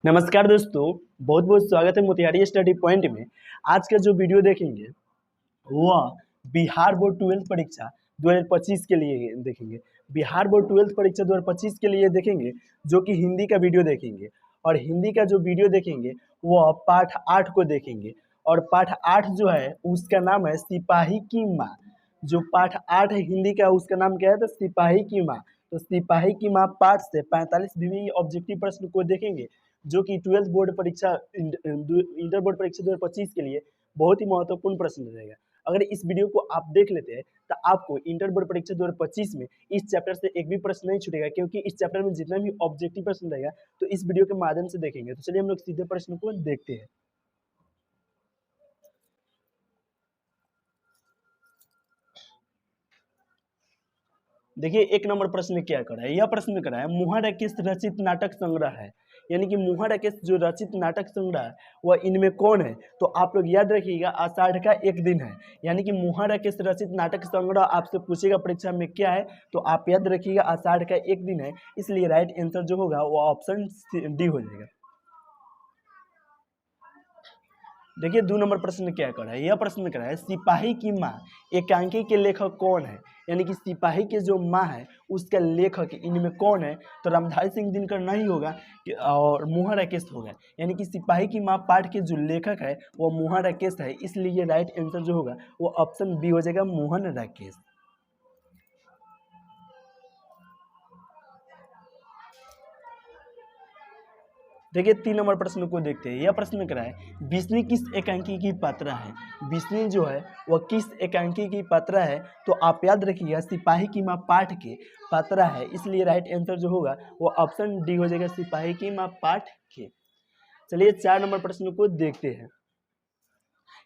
नमस्कार दोस्तों, बहुत बहुत स्वागत है मोतिहारी स्टडी पॉइंट में। आज का जो वीडियो देखेंगे वह बिहार बोर्ड 12th परीक्षा 2025 के लिए देखेंगे। बिहार बोर्ड 12th परीक्षा 2025 के लिए देखेंगे, जो कि हिंदी का वीडियो देखेंगे। और हिंदी का जो वीडियो देखेंगे वह पाठ 8 को देखेंगे। और पाठ 8 जो है उसका नाम है सिपाही की माँ। जो पाठ 8 है हिंदी का, उसका नाम क्या है? तो सिपाही की माँ। तो सिपाही की माँ पाठ से 45 भी ऑब्जेक्टिव प्रश्न को देखेंगे, जो कि 12th बोर्ड परीक्षा इंटर बोर्ड परीक्षा 2025 के लिए बहुत ही महत्वपूर्ण प्रश्न रहेगा। अगर इस वीडियो को आप देख लेते हैं तो आपको इंटर बोर्ड परीक्षा 2025 में इस चैप्टर से एक भी प्रश्न नहीं छूटेगा, क्योंकि इस चैप्टर में जितना भी ऑब्जेक्टिव प्रश्न रहेगा तो इस वीडियो के माध्यम से देखेंगे। तो चलिए हम लोग सीधे प्रश्न को देखते हैं। देखिए, एक नंबर प्रश्न क्या करा है? यह प्रश्न करा है मुहा राकेश रचित नाटक संग्रह है, यानी कि मुहा राकेश जो रचित नाटक संग्रह है वह इनमें कौन है? तो आप लोग याद रखिएगा, आषाढ़ का एक दिन है, यानी कि मुहा राकेश रचित नाटक संग्रह आपसे पूछेगा परीक्षा में क्या है, तो आप याद रखिएगा आषाढ़ का एक दिन है। इसलिए राइट आंसर जो होगा वो ऑप्शन डी हो जाएगा। देखिए, 2 नंबर प्रश्न क्या कर रहा है? यह प्रश्न कर रहा है सिपाही की माँ एकांकी के लेखक कौन है, यानी कि सिपाही के जो माँ है उसका लेखक इनमें कौन है? तो रामधारी सिंह दिनकर नहीं होगा और मुहा राकेश होगा, यानी कि सिपाही की माँ पाठ के जो लेखक है वो मुहा राकेश है। इसलिए राइट आंसर जो होगा वो ऑप्शन बी हो जाएगा, मोहन राकेश। देखिए, 3 नंबर प्रश्न को देखते हैं। यह प्रश्न करा है बिस्नी किस एकांकी की पात्रा है? बिस्नी जो है वह किस एकांकी की पात्रा है? तो आप याद रखिएगा सिपाही की माँ पाठ के पात्रा है। इसलिए राइट आंसर जो होगा वो ऑप्शन डी हो जाएगा, सिपाही की माँ पाठ के। चलिए 4 नंबर प्रश्न को देखते हैं।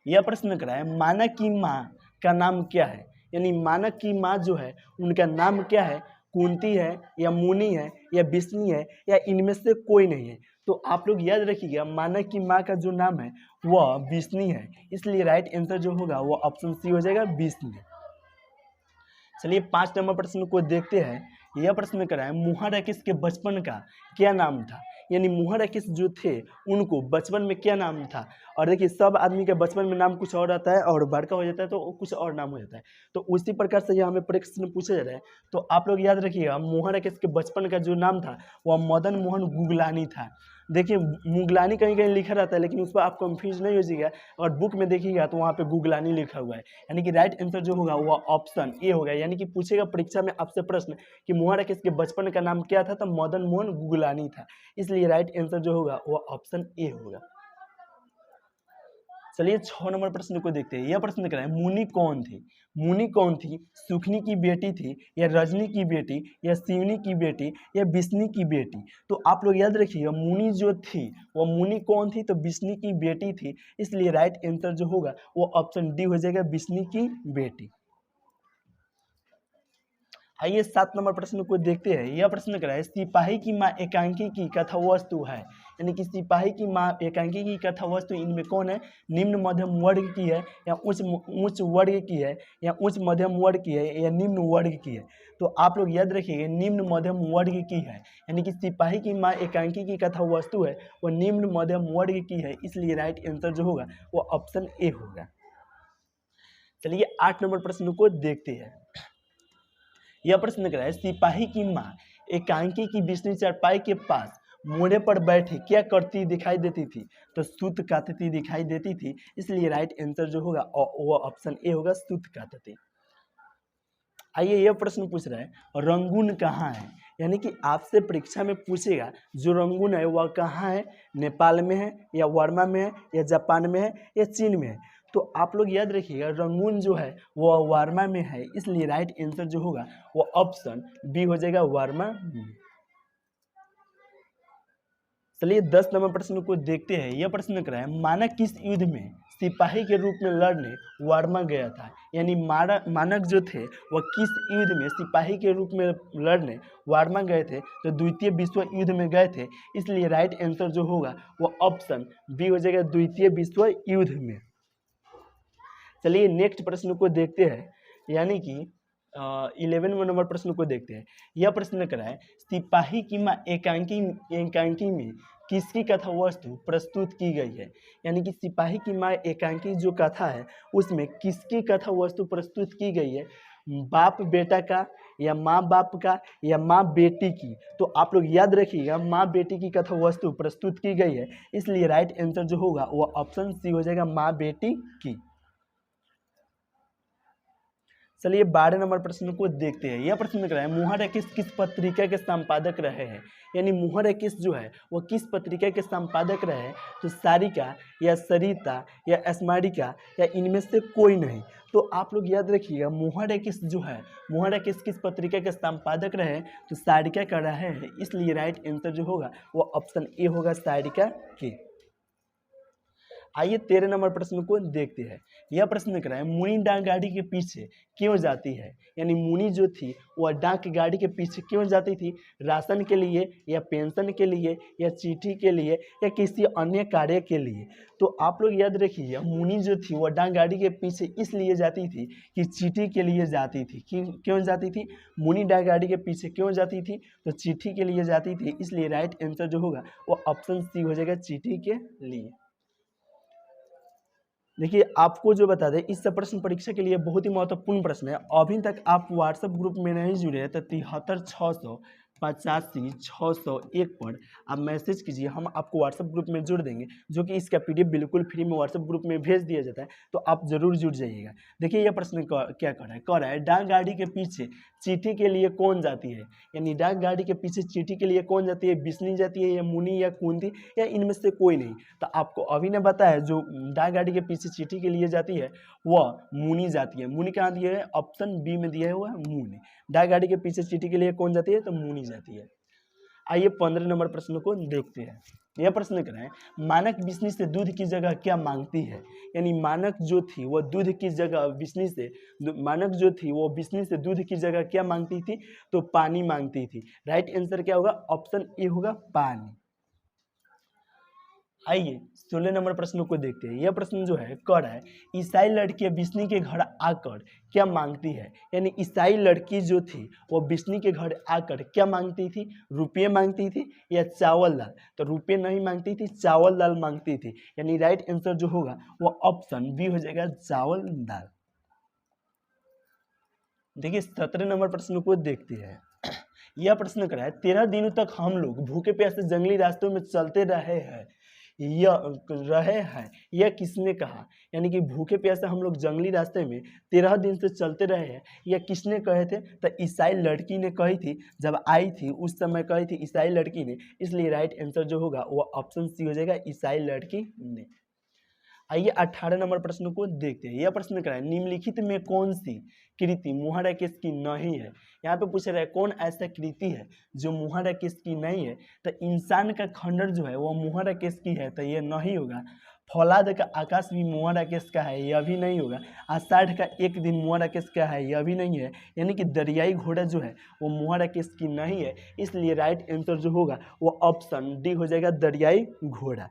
यह प्रश्न करा है मानक की माँ का नाम क्या है? यानी मानक की माँ जो है उनका नाम क्या है? कुंती है या मुनि है या बिस्नी है या इनमें से कोई नहीं है? तो आप लोग याद रखिएगा मानक की माँ का जो नाम है वह बिस्नी है। इसलिए राइट आंसर जो होगा वो ऑप्शन सी हो जाएगा, बिस्नी। चलिए 5 नंबर प्रश्न को देखते हैं। यह प्रश्न करा है मुहा राकेश के बचपन का क्या नाम था? यानी मुहा राकेश जो थे उनको बचपन में क्या नाम था? और देखिए, सब आदमी के बचपन में नाम कुछ और रहता है और बड़का हो जाता है तो कुछ और नाम हो जाता है। तो उसी प्रकार से यह हमें प्रश्न पूछा जा रहा है। तो आप लोग याद रखिएगा मुहा राकेश के बचपन का जो नाम था वह मदन मोहन गुगलानी था। देखिए, मुगलानी कहीं कहीं लिखा रहता है, लेकिन उस पर आप कंफ्यूज नहीं हो जाइएगा। और बुक में देखिएगा तो वहाँ पे गुगलानी लिखा हुआ है, यानी कि राइट आंसर जो होगा वह ऑप्शन ए होगा। यानी कि पूछेगा परीक्षा में आपसे प्रश्न कि मुहा राकेश के बचपन का नाम क्या था, तो मदन मोहन गुगलानी था। इसलिए राइट आंसर जो होगा वह ऑप्शन ए होगा। चलिए 6 नंबर प्रश्न को देखते हैं। यह प्रश्न कर रहा है मुनि कौन थी? मुनि कौन थी? सुखनी की बेटी थी या रजनी की बेटी या शिवनी की बेटी या बिस्नी की बेटी? तो आप लोग याद रखिएगा मुनि जो थी वो मुनि कौन थी? तो बिस्नी की बेटी थी। इसलिए राइट आंसर जो होगा वो ऑप्शन डी हो जाएगा, बिस्नी की बेटी। आइए 7 नंबर प्रश्न को देखते हैं। यह प्रश्न कर रहा है सिपाही की माँ एकांकी की कथा वस्तु है, यानी कि सिपाही की माँ एकांकी की कथा वस्तु इनमें कौन है? निम्न मध्यम वर्ग की है या उच्च वर्ग की है या उच्च मध्यम वर्ग की है या निम्न वर्ग की है? तो आप लोग याद रखिएगा निम्न मध्यम वर्ग की है, यानी कि सिपाही की माँ एकांकी की कथा वस्तु है वो निम्न मध्यम वर्ग की है। इसलिए राइट आंसर जो होगा वो ऑप्शन ए होगा। चलिए 8 नंबर प्रश्न को देखते हैं। यह प्रश्न कर रहा है सिपाही की माँ एकांकी की बिस्नी चारपाई के पास मोड़े पर बैठे क्या करती दिखाई देती थी? तो सूत काटती दिखाई देती थी। इसलिए राइट आंसर जो होगा वो ऑप्शन ए होगा, सूत काटती। आइए यह प्रश्न पूछ रहा है रंगून कहाँ है? यानी कि आपसे परीक्षा में पूछेगा जो रंगून है वह कहाँ है? नेपाल में है या वर्मा में है या जापान में है या चीन में है? तो आप लोग याद रखिएगा रंगून जो है वह वर्मा में है। इसलिए राइट आंसर जो होगा वो ऑप्शन बी हो जाएगा, वर्मा में। चलिए 10 नंबर प्रश्न को देखते हैं। यह प्रश्न कर रहा है मानक किस युद्ध में सिपाही के रूप में लड़ने वर्मा गया था? यानी मानक जो थे वह किस युद्ध में सिपाही के रूप में लड़ने वर्मा गए थे? तो द्वितीय विश्व युद्ध में गए थे। इसलिए राइट आंसर जो होगा वो ऑप्शन बी हो जाएगा, द्वितीय विश्व युद्ध में। चलिए नेक्स्ट प्रश्न को देखते हैं, यानी कि 11 नंबर प्रश्न को देखते हैं। यह प्रश्न करा है सिपाही की माँ एकांकी में किसकी कथा वस्तु प्रस्तुत की गई है। यानी कि सिपाही की माँ एकांकी जो कथा है उसमें किसकी कथा वस्तु प्रस्तुत की गई है, बाप बेटा का या माँ बाप का या माँ बेटी की। तो आप लोग याद रखिएगा माँ बेटी की कथा वस्तु प्रस्तुत की गई है, इसलिए राइट आंसर जो होगा वो ऑप्शन सी हो जाएगा, माँ बेटी की। चलिए 12 नंबर प्रश्न को देखते हैं। यह प्रश्न रहा है मुहर इक्कीस किस पत्रिका के संपादक रहे हैं। यानी मुहर इक्कीस जो है वो किस पत्रिका के संपादक रहे हैं, तो सारिका या सरिता या स्मारिका या इनमें से कोई नहीं। तो आप लोग याद रखिएगा मुहर इक्कीस जो है, मुहर इक्कीस किस पत्रिका के संपादक रहे हैं, तो सारिका का रहे हैं, इसलिए राइट आंसर जो होगा वो ऑप्शन ए होगा, सारिका के। आइए 13 नंबर प्रश्न को देखते हैं। यह प्रश्न कर रहा है मुनी डाक गाड़ी के पीछे क्यों जाती है। यानी मुनी जो थी वह डाक गाड़ी के पीछे क्यों जाती थी, राशन के लिए या पेंशन के लिए या चिट्ठी के लिए या किसी अन्य कार्य के लिए। तो आप लोग याद रखिए मुनी जो थी वह डाक गाड़ी के पीछे इसलिए जाती थी कि चिट्ठी के लिए जाती थी। क्यों जाती थी, मुनी डाक गाड़ी के पीछे क्यों जाती थी, तो चिट्ठी के लिए जाती थी, इसलिए राइट आंसर जो होगा वो ऑप्शन सी हो जाएगा, चिट्ठी के लिए। देखिए आपको जो बता दें इस प्रश्न परीक्षा के लिए बहुत ही महत्वपूर्ण प्रश्न है। अभी तक आप व्हाट्सएप ग्रुप में नहीं जुड़े हैं तो 73 685 601 पर आप मैसेज कीजिए, हम आपको व्हाट्सएप ग्रुप में जोड़ देंगे, जो कि इसका पीडीएफ बिल्कुल फ्री में व्हाट्सएप ग्रुप में भेज दिया जाता है, तो आप जरूर जुड़ जाइएगा। देखिए यह प्रश्न क्या कर रहा है डाक गाड़ी के पीछे चिट्ठी के लिए कौन जाती है। यानी डाक गाड़ी के पीछे चिट्ठी के लिए कौन जाती है, बिस्नी जाती है या मुनी या कुंती या इनमें से कोई नहीं। तो आपको अभी ने बताया जो डाक गाड़ी के पीछे चिट्ठी के लिए जाती है वह मुनी जाती है। मुनी कहाँ दिया है, ऑप्शन बी में दिया है हुआ मुनी। डाक गाड़ी के पीछे चिट्ठी के लिए कौन जाती है, तो मुनी जाती है। आइए 15 नंबर प्रश्न को देखते हैं। यह प्रश्न कर रहे हैं मानक बिस्नी से दूध की जगह क्या मांगती है। यानी मानक जो थी वह दूध की जगह बिस्नी से, मानक जो थी वो बिस्नी से दूध की जगह क्या मांगती थी, तो पानी मांगती थी। राइट आंसर क्या होगा, ऑप्शन ए होगा, पानी। आइए 16 नंबर प्रश्न को देखते हैं। यह प्रश्न जो है कह रहा है ईसाई लड़की बिस्नी के घर आकर क्या मांगती है। यानी ईसाई लड़की जो थी वो बिस्नी के घर आकर क्या मांगती थी, रुपये मांगती थी या चावल दाल। तो रुपये नहीं मांगती थी, चावल दाल मांगती थी। यानी राइट आंसर जो होगा वो ऑप्शन बी हो जाएगा, चावल दाल। देखिए 17 नंबर प्रश्न को देखते हैं। यह प्रश्न करा है 13 दिनों तक हम लोग भूखे प्यासे जंगली रास्तों में चलते रहे हैं, यह किसने कहा। यानी कि भूखे प्यासे हम लोग जंगली रास्ते में 13 दिन से चलते रहे हैं, यह किसने कहे थे, तो ईसाई लड़की ने कही थी। जब आई थी उस समय कही थी ईसाई लड़की ने, इसलिए राइट आंसर जो होगा वो ऑप्शन सी हो जाएगा, ईसाई लड़की ने। आइए 18 नंबर प्रश्न को देखते हैं। यह प्रश्न क्या है निम्नलिखित में कौन सी कृति मुहर इक्कीस की नहीं है। यहाँ पे पूछ रहा है कौन ऐसा कृति है जो मुहर इक्कीस की नहीं है। तो इंसान का खंडर जो है वो मुहर इक्कीस की है, तो ये नहीं होगा। फौलाद का आकाश भी मुहर इक्कीस का है, यह भी नहीं होगा। आषाढ़ का एक दिन मुहर इक्कीस का है, यह भी नहीं है। यानी कि दरियाई घोड़ा जो है वो मुहर इक्कीस की नहीं है, इसलिए राइट आंसर जो होगा वो ऑप्शन डी हो जाएगा, दरियाई घोड़ा।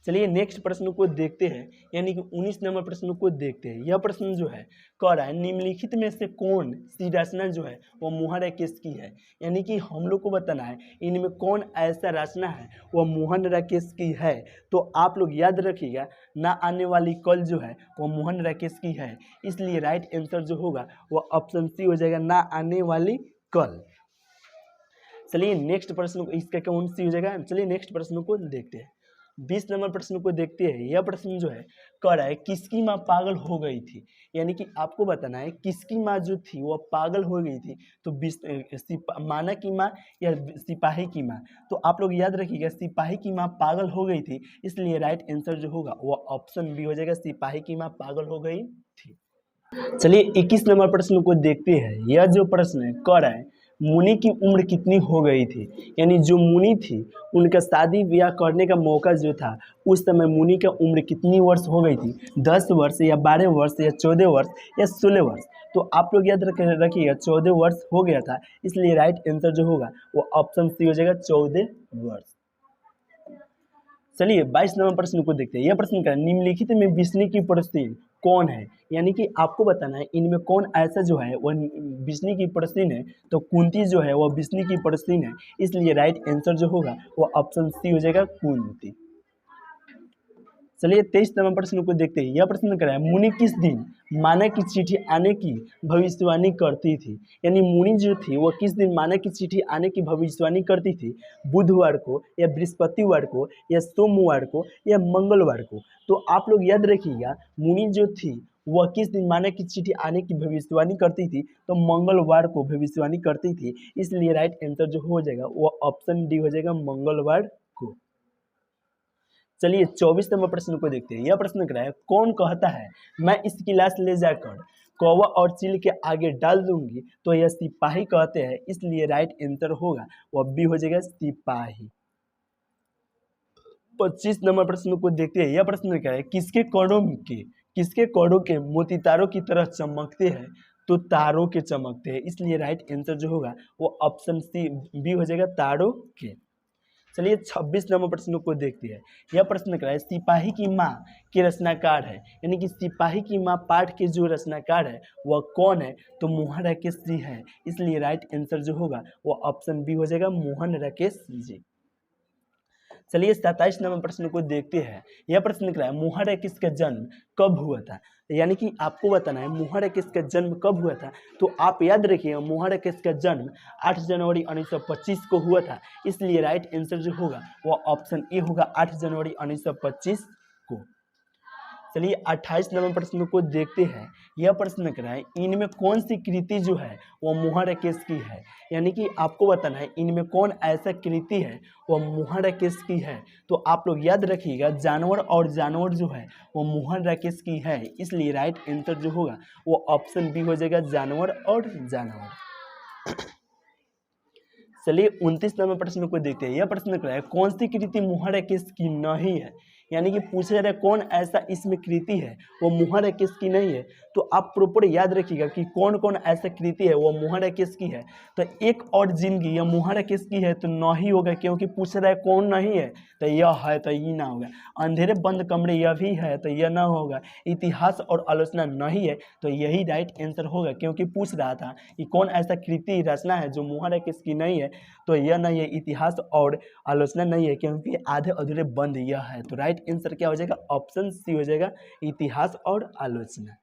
चलिए नेक्स्ट प्रश्न को देखते हैं, यानी कि 19 नंबर प्रश्न को देखते हैं। यह प्रश्न जो है कह रहा है निम्नलिखित में से कौन सी रचना जो है वो मुहर इक्कीस की है। यानी कि हम लोग को बताना है इनमें कौन ऐसा रचना है वो मुहर इक्कीस की है। तो आप लोग याद रखिएगा ना आने वाली कल जो है वो मुहर इक्कीस की है, इसलिए राइट आंसर जो होगा वो ऑप्शन सी हो जाएगा, ना आने वाली कल। चलिए नेक्स्ट प्रश्न इसका कौन सी हो जाएगा। चलिए नेक्स्ट प्रश्न को देखते हैं। 20 नंबर प्रश्न को देखते हैं। यह प्रश्न जो है कह रहा है किसकी माँ पागल हो गई थी। यानी कि आपको बताना है किसकी माँ जो थी वो पागल हो गई थी, तो माना की माँ या सिपाही की माँ। तो आप लोग याद रखिएगा सिपाही की माँ पागल हो गई थी, इसलिए राइट आंसर जो होगा वो ऑप्शन बी हो जाएगा, सिपाही की माँ पागल हो गई थी। चलिए 21 नंबर प्रश्न को देखते हैं। यह जो प्रश्न है कह रहा है मुनि की उम्र कितनी हो गई थी। यानी जो मुनि थी उनका शादी ब्याह करने का मौका जो था उस समय मुनि का उम्र कितनी वर्ष हो गई थी, 10 वर्ष या 12 वर्ष या 14 वर्ष या 16 वर्ष। तो आप लोग याद रखिएगा 14 वर्ष हो गया था, इसलिए राइट आंसर जो होगा वो ऑप्शन सी हो जाएगा, 14 वर्ष। चलिए 22 नंबर प्रश्न को देखते हैं। यह प्रश्न क्या है निम्नलिखित में बिस्नी की प्रसिद्ध कौन है, यानी कि आपको बताना है इनमें कौन ऐसा जो है वह विष्णु की परस्तिन है, तो कुंती जो है वह विष्णु की परस्तिन है, इसलिए राइट आंसर जो होगा वो ऑप्शन सी हो जाएगा कुंती। चलिए 23 नंबर प्रश्न को देखते हैं। यह प्रश्न कर रहा है मुनि किस दिन मानव की चिट्ठी आने की भविष्यवाणी करती थी, यानी मुनि जो थी वो किस दिन मानव की चिट्ठी आने की भविष्यवाणी करती थी, बुधवार को या बृहस्पतिवार को या सोमवार को या मंगलवार को। तो आप लोग याद रखिएगा मुनि जो थी वह किस दिन मानव की चिट्ठी आने की भविष्यवाणी करती थी, तो मंगलवार को भविष्यवाणी करती थी, इसलिए राइट आंसर जो हो जाएगा वो ऑप्शन डी हो जाएगा मंगलवार को। चलिए 24 नंबर प्रश्न को देखते हैं। यह प्रश्न कर रहा है कौन कहता है मैं इस गिलास ले जाकर कौवा और चील के आगे डाल दूंगी, तो यह सिपाही कहते हैं, इसलिए राइट आंसर होगा वह बी हो जाएगा सिपाही। 25 नंबर प्रश्न को देखते हैं। यह प्रश्न क्या है किसके कड़ों के मोती तारों की तरह चमकते हैं, तो तारों के चमकते हैं, इसलिए राइट आंसर जो होगा वो ऑप्शन सी बी हो जाएगा तारों के। चलिए 26 नंबर प्रश्न को देखते हैं। यह प्रश्न कर रहा है सिपाही की माँ के रचनाकार है, यानी कि सिपाही की माँ पाठ के जो रचनाकार है वह कौन है, तो मोहन राकेश जी है, इसलिए राइट आंसर जो होगा वो ऑप्शन बी हो जाएगा मोहन राकेश जी। चलिए 27 नंबर प्रश्न को देखते हैं। यह प्रश्न कर रहा है मोहन राकेश का जन्म कब हुआ था, यानी कि आपको बताना है मोहन राकेश का जन्म कब हुआ था। तो आप याद रखिएगा मोहन राकेश का जन्म 8 जनवरी 1925 को हुआ था, इसलिए राइट आंसर जो होगा वो ऑप्शन ए होगा 8 जनवरी 1925 को। चलिए 28 नंबर प्रश्न को देखते हैं। यह प्रश्न कर रहा है इनमें कौन सी कृति जो है वो मोहन राकेश की है, यानी कि आपको बताना है इनमें कौन ऐसा कृति है वो मोहन राकेश की है। तो आप लोग याद रखिएगा जानवर और जानवर जो है वो मोहन राकेश की है, इसलिए राइट आंसर जो होगा वो ऑप्शन बी हो जाएगा जानवर और जानवर। चलिए 29 नंबर प्रश्न को देखते हैं। यह प्रश्न कर रहा है कौन सी कृति मोहन राकेश की नहीं है, यानी कि पूछा जा रहा है कौन ऐसा इसमें कृति है वो मोहन राकेश की नहीं है। तो आप प्रॉपर याद रखिएगा कि कौन कौन ऐसा कृति है वो मोहन राकेश की है। तो एक और जिंदगी या मोहन राकेश की है तो नहीं होगा, क्योंकि पूछ रहा है कौन नहीं है, तो यह है तो ये ना होगा। अंधेरे बंद कमरे यह भी है तो यह ना होगा। इतिहास और आलोचना नहीं है तो यही राइट आंसर होगा, क्योंकि पूछ रहा था कि कौन ऐसा कृति रचना है जो मोहन राकेश की नहीं है, तो यह नहीं है। इतिहास और आलोचना नहीं है, क्योंकि आधे अधूरे बंद यह है। तो राइट आंसर क्या हो जाएगा ऑप्शन सी हो जाएगा इतिहास और आलोचना।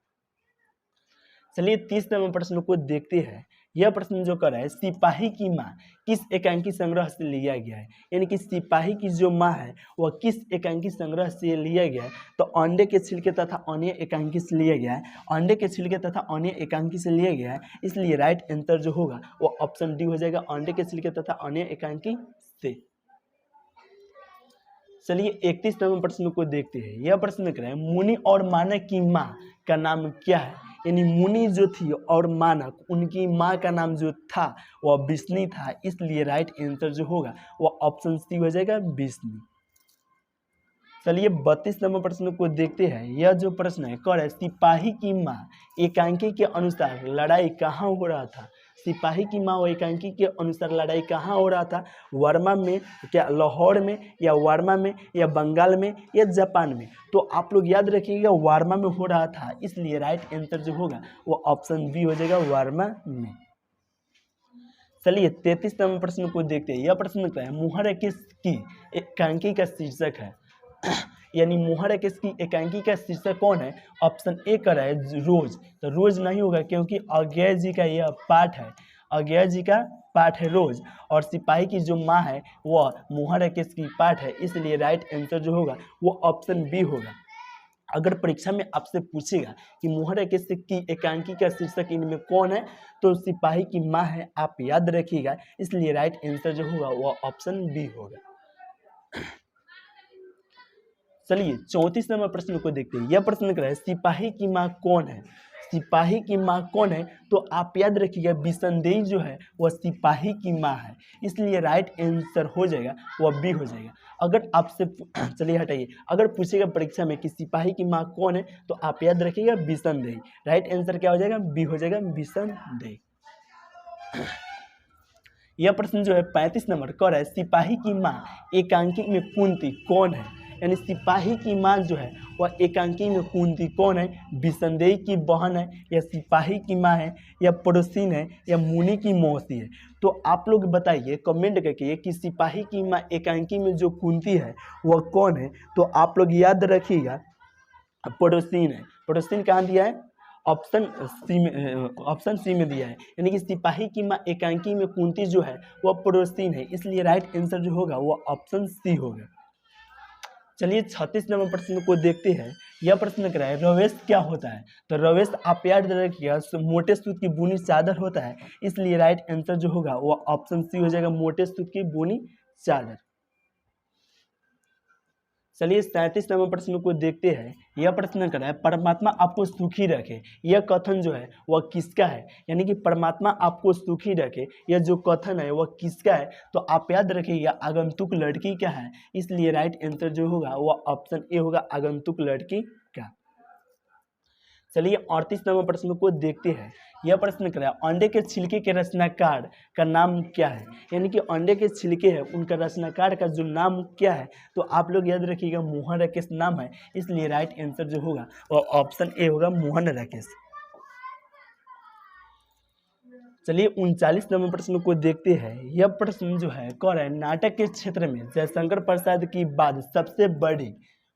चलिए 30 नंबर प्रश्न को देखते हैं। यह प्रश्न जो कर रहा है सिपाही की माँ किस एकांकी संग्रह से लिया गया है, यानी कि सिपाही की जो माँ है वह किस एकांकी संग्रह से लिया गया है। तो अंडे के छिलके तथा अन्य एकांकी से लिया गया है, अंडे के छिलके तथा अन्य एकांकी से लिया गया है, इसलिए राइट आंसर जो होगा वो ऑप्शन डी हो जाएगा अंडे के छिलके तथा अन्य एकांकी से। चलिए 31 नंबर प्रश्न को देखते हैं। यह प्रश्न कर रहे हैं मुनि और मानक की माँ का नाम क्या है, यानी मुनि जो थी और मानक उनकी माँ का नाम जो था वह विष्णु था, इसलिए राइट आंसर जो होगा वह ऑप्शन सी हो जाएगा विष्णु। चलिए 32 नंबर प्रश्न को देखते हैं। यह जो प्रश्न है कह रहा है सिपाही की माँ एकांकी के अनुसार लड़ाई कहाँ हो रहा था। सिपाही की माँ और एकांकी के अनुसार लड़ाई कहाँ हो रहा था, वर्मा में, क्या लाहौर में, या वर्मा में, या बंगाल में, या जापान में। तो आप लोग याद रखिएगा वर्मा में हो रहा था, इसलिए राइट आंसर जो होगा वो ऑप्शन बी हो जाएगा वर्मा में। चलिए 33 नंबर प्रश्न को देखते हैं। यह प्रश्न क्या है मोहन राकेश की एकांकी का शीर्षक है यानी मोहन राकेश की एकांकी का शीर्षक कौन है, ऑप्शन ए कर रहा है रोज। तो रोज नहीं होगा, क्योंकि अज्ञेय जी का यह पाठ है, अज्ञेय जी का पाठ है रोज, और सिपाही की जो माँ है वह मोहन राकेश की पाठ है, इसलिए राइट आंसर जो होगा वो ऑप्शन बी होगा। अगर परीक्षा में आपसे पूछेगा कि मोहन राकेश की एकांकी का शीर्षक इनमें कौन है, तो सिपाही की माँ है, आप याद रखिएगा, इसलिए राइट आंसर जो होगा वह ऑप्शन बी होगा। चलिए 34 नंबर प्रश्न को देखते हैं। यह प्रश्न कर रहा है सिपाही की माँ कौन है, सिपाही की माँ कौन है। तो आप याद रखिएगा बिसंदेई जो है वह सिपाही की माँ है, इसलिए राइट आंसर हो जाएगा वह बी हो जाएगा। अगर आपसे चलिए हटाइए, अगर पूछेगा परीक्षा में कि सिपाही की माँ कौन है, तो आप याद रखिएगा बिसंदेई। राइट आंसर क्या हो जाएगा, बी हो जाएगा बिसंदेई। यह प्रश्न जो है 35 नंबर कह रहा है सिपाही की माँ एकांकी में कुंती कौन है, यानी सिपाही की माँ जो है वह एकांकी में कुंती कौन है, विसंदेही की बहन है, या सिपाही की माँ है, या पड़ोसिन है, या मुनि की मौसी है। तो आप लोग बताइए कमेंट करके कि सिपाही की माँ एकांकी में जो कुंती है वह कौन है। तो आप लोग याद रखिएगा पड़ोसिन है। पड़ोसिन कहाँ दिया है, ऑप्शन सी में दिया है, यानी कि सिपाही की माँ एकांकी में कुंती जो है वह पड़ोसिन है, इसलिए राइट आंसर जो होगा वह ऑप्शन सी होगा। चलिए 36 नंबर प्रश्न को देखते हैं। यह प्रश्न कह रहा है रवेश क्या होता है। तो रवेश आप याद रखिएगा मोटे सूत की बुनी चादर होता है, इसलिए राइट आंसर जो होगा वह ऑप्शन सी हो जाएगा, मोटे सूत की बुनी चादर। चलिए 37 नंबर प्रश्न को देखते हैं। यह प्रश्न कर रहा है परमात्मा आपको सुखी रखे, यह कथन जो है वह किसका है, यानी कि परमात्मा आपको सुखी रखे यह जो कथन है वह किसका है। तो आप याद रखिएगा आगंतुक लड़की का है, इसलिए राइट आंसर जो होगा वह ऑप्शन ए होगा, आगंतुक लड़की का। चलिए 38 नंबर प्रश्न को देखते हैं। यह प्रश्न कर रहा है अंडे के छिलके के रचनाकार का नाम क्या है, यानी कि अंडे के छिलके हैं उनका रचनाकार का जो नाम क्या है। तो आप लोग याद रखिएगा मोहन राकेश नाम है, इसलिए राइट आंसर जो होगा वह ऑप्शन ए होगा, मोहन राकेश। चलिए 39 नंबर प्रश्न को देखते हैं। यह प्रश्न जो है कह रहा है नाटक के क्षेत्र में जयशंकर प्रसाद की बाद सबसे बड़ी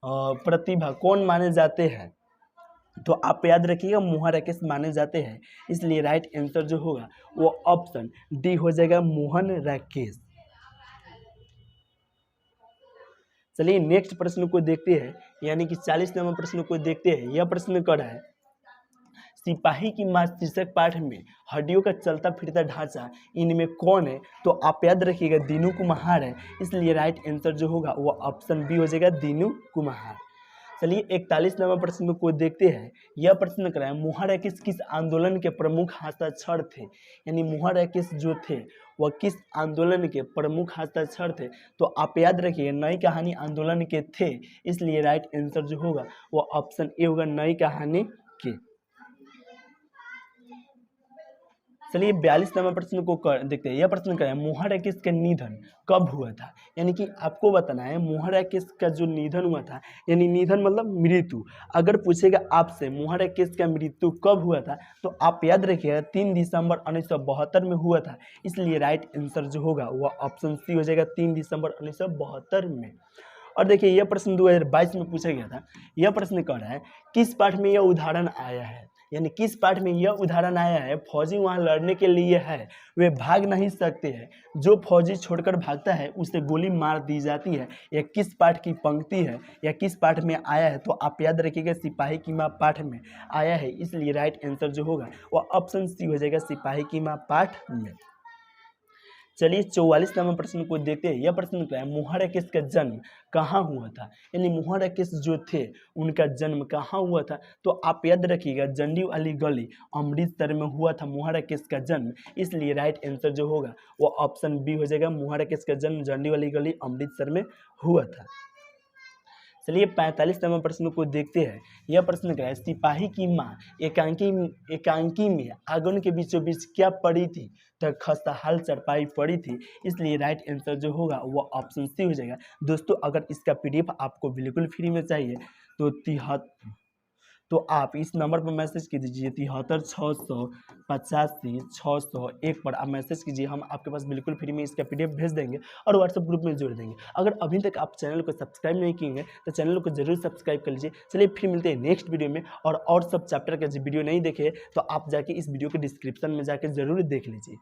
प्रतिभा कौन माने जाते हैं। तो आप याद रखिएगा मोहन राकेश माने जाते हैं, इसलिए राइट आंसर जो होगा वो ऑप्शन डी हो जाएगा, मोहन राकेश। चलिए नेक्स्ट प्रश्न को देखते हैं, यानी कि 40 नंबर प्रश्न को देखते हैं। यह प्रश्न कर रहा है सिपाही की माँ शीर्षक पाठ में हड्डियों का चलता फिरता ढांचा इनमें कौन है। तो आप याद रखिएगा दीनू कुम्हार है, इसलिए राइट आंसर जो होगा वो ऑप्शन बी हो जाएगा, दीनू कुम्हार। चलिए 41 नंबर प्रश्न को देखते हैं। यह प्रश्न कर रहा है मोहन राकेश किस आंदोलन के प्रमुख हस्ताक्षर थे, यानी मोहन राकेश जो थे वह किस आंदोलन के प्रमुख हस्ताक्षर थे। तो आप याद रखिए नई कहानी आंदोलन के थे, इसलिए राइट आंसर जो होगा वह ऑप्शन ए होगा, नई कहानी के। चलिए 42 नंबर प्रश्न को देखते हैं। यह प्रश्न क्या है मोहन राकेश का निधन कब हुआ था, यानी कि आपको बताना है मोहन राकेश का जो निधन हुआ था, यानी निधन मतलब मृत्यु। अगर पूछेगा आपसे मोहन राकेश का मृत्यु कब हुआ था, तो आप याद रखिएगा 3 दिसंबर 1972 में हुआ था, इसलिए राइट आंसर जो होगा वह ऑप्शन सी हो जाएगा, 3 दिसंबर 1972 में। और देखिए यह प्रश्न 2022 में पूछा गया था। यह प्रश्न कह रहा है किस पाठ में यह उदाहरण आया है, यानी किस पाठ में यह उदाहरण आया है फौजी वहां लड़ने के लिए है, वे भाग नहीं सकते हैं, जो फौजी छोड़कर भागता है उसे गोली मार दी जाती है। यह किस पाठ की पंक्ति है या किस पाठ में आया है। तो आप याद रखिएगा सिपाही की माँ पाठ में आया है, इसलिए राइट आंसर जो होगा वह ऑप्शन सी हो जाएगा, सिपाही की माँ पाठ में। चलिए 44 नंबर प्रश्न को देखते हैं। यह प्रश्न क्या है मोहन राकेश का जन्म कहाँ हुआ था, यानी मोहन राकेश जो थे उनका जन्म कहाँ हुआ था। तो आप याद रखिएगा जंडी वाली गली अमृतसर में हुआ था मोहन राकेश का जन्म, इसलिए राइट आंसर जो होगा वो ऑप्शन बी हो जाएगा, मोहन राकेश का जन्म जंडी वाली गली अमृतसर में हुआ था। चलिए 45 नंबर प्रश्न को देखते हैं। यह प्रश्न क्या है सिपाही की माँ एकांकी में आंगन के बीचों बीच क्या पड़ी थी। तो खस्ताहाल चरपाई पड़ी थी, इसलिए राइट आंसर जो होगा वह ऑप्शन सी हो जाएगा। दोस्तों अगर इसका पीडीएफ आपको बिल्कुल फ्री में चाहिए तो आप इस नंबर पर मैसेज कीजिए 73 685 601 पर आप मैसेज कीजिए, हम आपके पास बिल्कुल फ्री में इसका पीडीएफ भेज देंगे और व्हाट्सएप ग्रुप में जोड़ देंगे। अगर अभी तक आप चैनल को सब्सक्राइब नहीं किए हैं तो चैनल को जरूर सब्सक्राइब कर लीजिए। चलिए फिर मिलते हैं नेक्स्ट वीडियो में, और सब चैप्टर का जो वीडियो नहीं देखे तो आप जाके इस वीडियो के डिस्क्रिप्शन में जाके जरूर देख लीजिए।